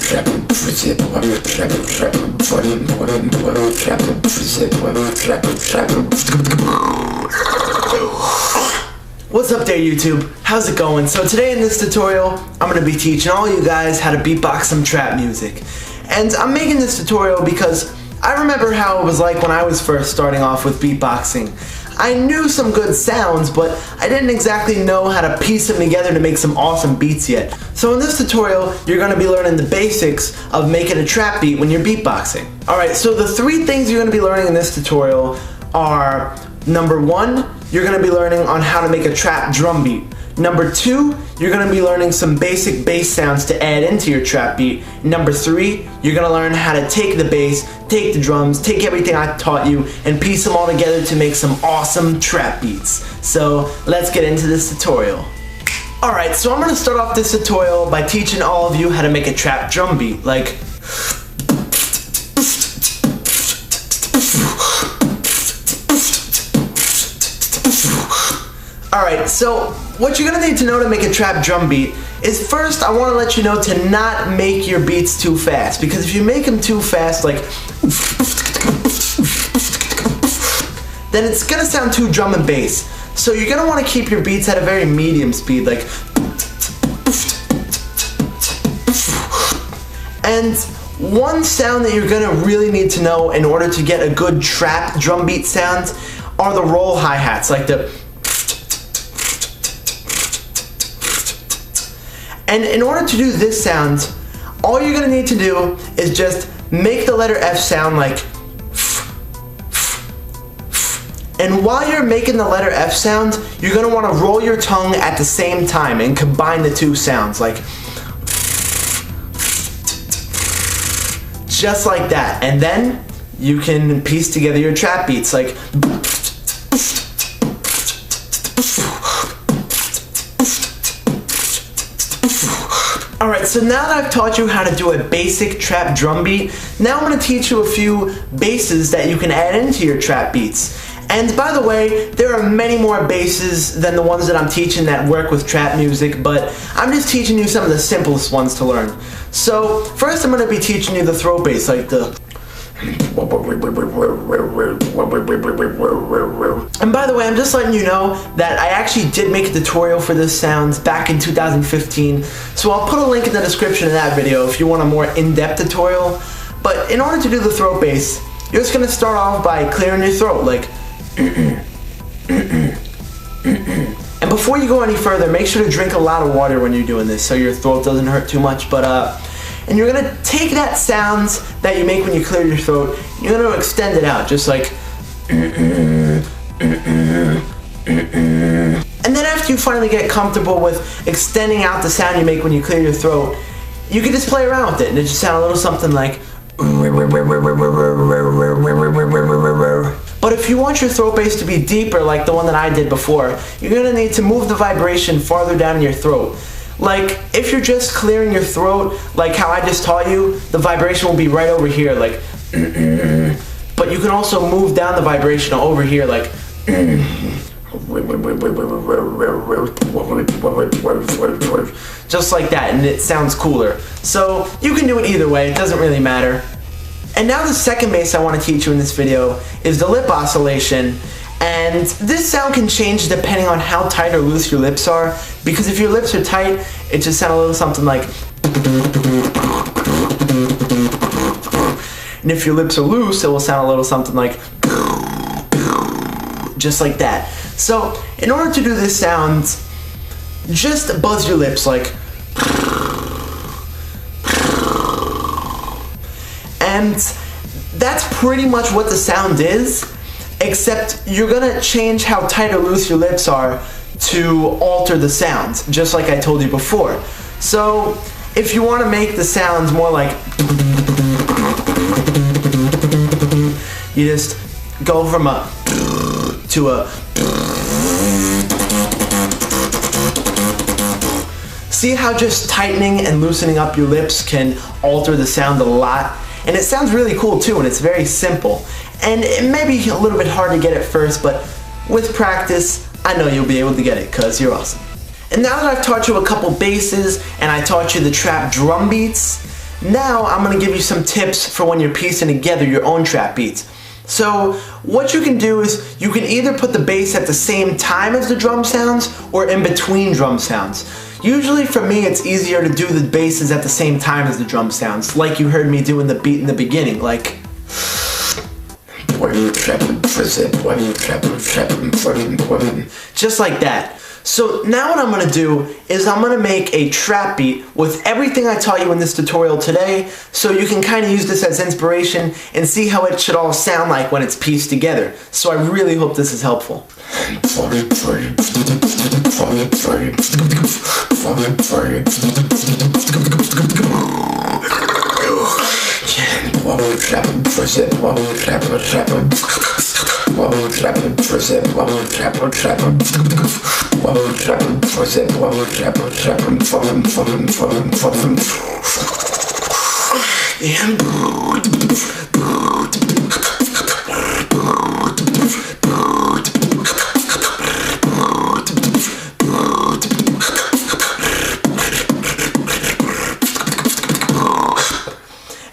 What's up there, YouTube? How's it going? So today in this tutorial, I'm going to be teaching all you guys how to beatbox some trap music. And I'm making this tutorial because I remember how it was like when I was first starting off with beatboxing. I knew some good sounds, but I didn't exactly know how to piece them together to make some awesome beats yet. So in this tutorial, you're going to be learning the basics of making a trap beat when you're beatboxing. Alright, so the three things you're going to be learning in this tutorial are: number one, you're going to be learning on how to make a trap drum beat. Number two, you're going to be learning some basic bass sounds to add into your trap beat. Number three, you're going to learn how to take the bass, take the drums, take everything I taught you, and piece them all together to make some awesome trap beats. So let's get into this tutorial. Alright, so I'm going to start off this tutorial by teaching all of you how to make a trap drum beat. Like, alright, so what you're going to need to know to make a trap drum beat is, first, I want to let you know to not make your beats too fast, because if you make them too fast, like, then it's going to sound too drum and bass. So you're going to want to keep your beats at a very medium speed, like, and one sound that you're going to really need to know in order to get a good trap drum beat sound are the roll hi-hats, like the. And in order to do this sound, all you're going to need to do is just make the letter F sound like. And while you're making the letter F sound, you're going to want to roll your tongue at the same time and combine the two sounds, like, just like that. And then you can piece together your trap beats, like. Alright, so now that I've taught you how to do a basic trap drum beat, now I'm going to teach you a few basses that you can add into your trap beats. And by the way, there are many more basses than the ones that I'm teaching that work with trap music, but I'm just teaching you some of the simplest ones to learn. So, first I'm going to be teaching you the throat bass, like the. And by the way, I'm just letting you know that I actually did make a tutorial for this sound back in 2015, so I'll put a link in the description of that video if you want a more in-depth tutorial. But in order to do the throat bass, you're just going to start off by clearing your throat, like. And before you go any further, make sure to drink a lot of water when you're doing this so your throat doesn't hurt too much. And you're going to take that sound that you make when you clear your throat, you're going to extend it out, just like. And then after you finally get comfortable with extending out the sound you make when you clear your throat, you can just play around with it, and it just sound a little something like. But if you want your throat bass to be deeper, like the one that I did before, you're going to need to move the vibration farther down in your throat. Like, if you're just clearing your throat, like how I just taught you, the vibration will be right over here, like. But you can also move down the vibration over here, like. Just like that, and it sounds cooler. So, you can do it either way, it doesn't really matter. And now the second bass I want to teach you in this video is the lip oscillation. And this sound can change depending on how tight or loose your lips are, because if your lips are tight, it just sounds a little something like. And if your lips are loose, it will sound a little something like. Just like that. So, in order to do this sound, just buzz your lips like. And that's pretty much what the sound is, except you're gonna change how tight or loose your lips are to alter the sound, just like I told you before. So, if you want to make the sounds more like. You just go from a to a. See how just tightening and loosening up your lips can alter the sound a lot? And it sounds really cool too, and it's very simple. And it may be a little bit hard to get at first, but with practice, I know you'll be able to get it, because you're awesome. And now that I've taught you a couple basses, and I taught you the trap drum beats, Now I'm going to give you some tips for when you're piecing together your own trap beats. So what you can do is you can either put the bass at the same time as the drum sounds or in between drum sounds. Usually for me it's easier to do the basses at the same time as the drum sounds, like you heard me doing the beat in the beginning, like just like that. So now what I'm going to do is I'm going to make a trap beat with everything I taught you in this tutorial today, so you can kind of use this as inspiration and see how it should all sound like when it's pieced together. So I really hope this is helpful.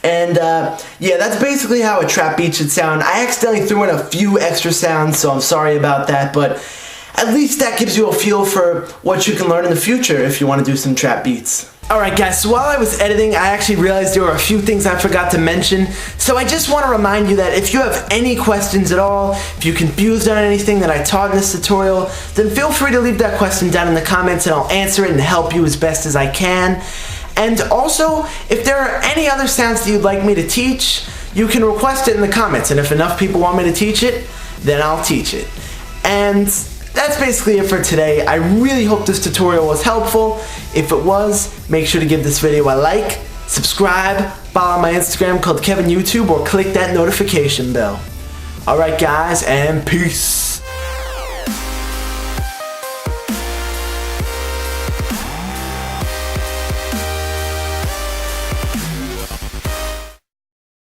And yeah, that's basically how a trap beat should sound. I accidentally threw in a few extra sounds, so I'm sorry about that, but at least that gives you a feel for what you can learn in the future if you want to do some trap beats. Alright guys, so while I was editing, I actually realized there were a few things I forgot to mention. So I just want to remind you that if you have any questions at all, if you're confused on anything that I taught in this tutorial, then feel free to leave that question down in the comments and I'll answer it and help you as best as I can. And also, if there are any other sounds that you'd like me to teach, you can request it in the comments, and if enough people want me to teach it, then I'll teach it. And that's basically it for today. I really hope this tutorial was helpful. If it was, make sure to give this video a like, subscribe, follow my Instagram called KevinYouTube, or click that notification bell. Alright guys, and peace.